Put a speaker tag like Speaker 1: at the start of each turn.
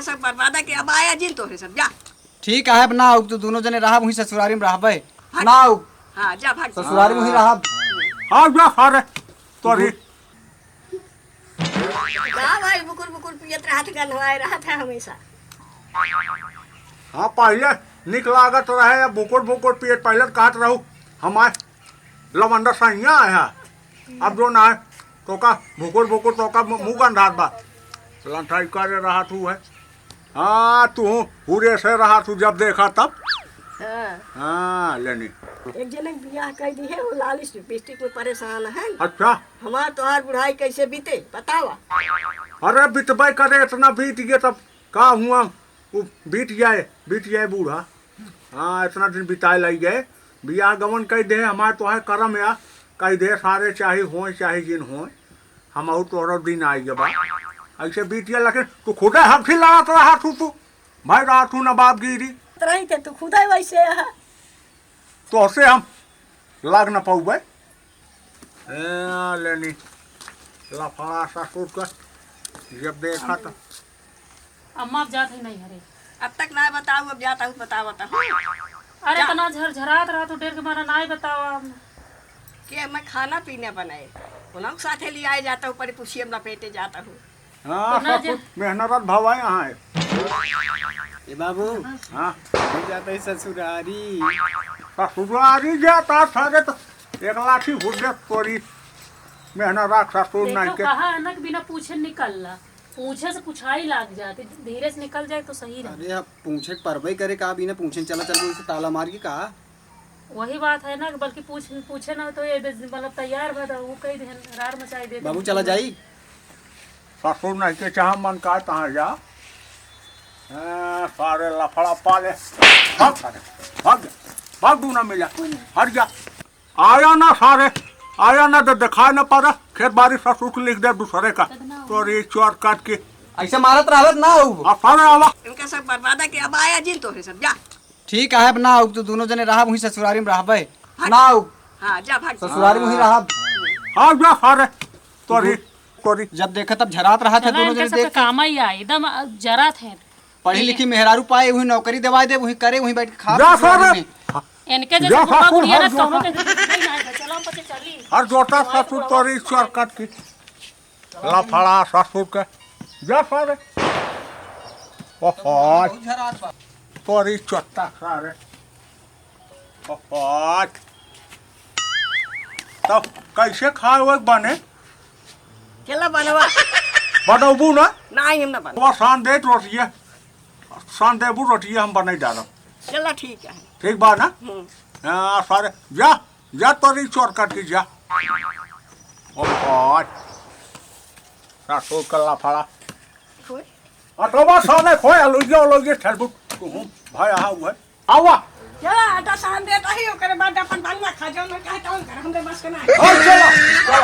Speaker 1: सब बर्बादा के अब आया जिन तोरे सब जा।
Speaker 2: ठीक है ना आउ तो दोनों जने रहा वही ससुरारी में रहबे ना आउ
Speaker 1: हाँ जा भाग
Speaker 2: ससुरारी में ही रहा।
Speaker 3: हाँ जा सारे तोरी
Speaker 1: जा भाई बुकुर बुकुर पियत रहत गनवाए रहत है हमेशा।
Speaker 3: हाँ पहले निक लागत रहे या बुकुर बुकुर पियत पहले कहत रहू हमारे लवंडा सैया है अब जो ना है तो का बुकुर बुकुर तो का मुँह गंधात बा लंठाई करे रहा तू है। हाँ तू पूरे से रहा तू जब देखा तब। हाँ लेनी
Speaker 1: एक जने बियाह कर दी है वो लालिश लिपस्टिक में परेशान है।
Speaker 3: अच्छा
Speaker 1: हमार तोहार बुढ़ाई कैसे बीते बतावा।
Speaker 3: अरे बितबाई करे इतना बीत गया तब का हुआ वो बीत जाए बूढ़ा। हाँ इतना दिन बिताए लग गए बियाह गमन कह दे हमारे तो है करम या कह दे सारे चाहे हो चाहे जिन हो हम और तोहर दिन आई गए बा ऐसे बीत गया लेकिन तू खुद हक ही लड़ा रहा तू भाई रहा तू नवाब गिरी
Speaker 1: रही थे तू खुदा वैसे है
Speaker 3: तो से हम लाग न पाऊ भाई लेनी लफड़ा ससुर का जब देखा तो
Speaker 4: अम्मा अब जात है नहीं हरे
Speaker 1: अब तक ना बताऊ अब जाता हूँ बताओ बताओ।
Speaker 4: अरे तना झरझरात रहा तो डेर के मारा ना बतावा
Speaker 1: कि मैं खाना पीने बनाए उन्होंने साथे ले आए जाता हूँ पर पूछिए हम लपेटे जाता हूँ।
Speaker 3: हाँ
Speaker 4: तो ना
Speaker 3: ससुर मेहनत भवा यहाँ है।
Speaker 2: ए बाबू
Speaker 3: हाँ
Speaker 2: हो जाता है ससुरारी
Speaker 3: ससुरारी जाता सारे तो एक लाठी हुड्डे तोरी मेहनत राख ससुर नहीं
Speaker 4: देखो
Speaker 3: के
Speaker 4: कहा है ना कि बिना पूछे निकलना पूछे से पुछाई लाग जाती धीरे से निकल जाए तो सही रहे।
Speaker 2: अरे अब पूछे परबई करे का बिना पूछे चला चल के ताला मार के कहा
Speaker 4: वही बात है ना कि बल्कि पूछे ना तो ये मतलब तैयार बता वो कही दे रार मचाई दे
Speaker 2: बाबू चला जाई
Speaker 3: ससुर नहीं के चाह मन का तहाँ जा सारे लफड़ा पाले भाग सारे भाग दू ना मिला हट जा आया ना सारे आया ना तो दिखाई ना पड़ा खेत बारी ससुर को लिख दे दूसरे का तो रे चोर काट के
Speaker 2: ऐसे मारत रहत ना आउ
Speaker 3: अब सारे आवा
Speaker 1: इनका सब बर्बादा के अब आया जिन तोरे सब जा।
Speaker 2: ठीक है ना आउ तो दोनों जने रहा वही ससुरारी में रहबे ना आउ
Speaker 1: हाँ जा भाग
Speaker 2: ससुरारी में ही रहा।
Speaker 3: हाँ जा सारे तोरी
Speaker 2: जब देखा तब झरात रहा था दोनों जने देख
Speaker 4: काम ही आए एकदम जरा थे
Speaker 2: पढ़ी लिखी मेहरारू पाए वही नौकरी दिवाए दे वही करे वही बैठ के खा
Speaker 3: जा
Speaker 2: ससुरारी
Speaker 3: सारे
Speaker 2: में।
Speaker 4: इनके जैसे बुढ़ा बुढ़िया ना दोनों के नहीं आएगा चलो पचे चली
Speaker 3: हर जोता ससुर तोरी चोर काट के लफड़ा ससुर के जा सारे ओहो तोरी चोटा सारे ओहो तब कैसे खाए हुए बने
Speaker 1: चला बनवा
Speaker 3: बनबू ना
Speaker 1: नहीं हम ना बन
Speaker 3: वो शानदेह रोटी है शानदेबू रोटी हम बनाई डालो
Speaker 1: चला ठीक है।
Speaker 3: ठीक बा ना हाँ सारे जा जा तोरी चोर काट के जा ओहो ससुर का लफड़ा
Speaker 1: खोए
Speaker 3: अटोबा साले खोए लोगे ठहरबू भाई आ हुआ आवा
Speaker 1: चला आटा सान देता ही ओकरे बाद अपन बनवा खा जाओ ना कहता हूँ घर हमरे बस के ना
Speaker 3: चलो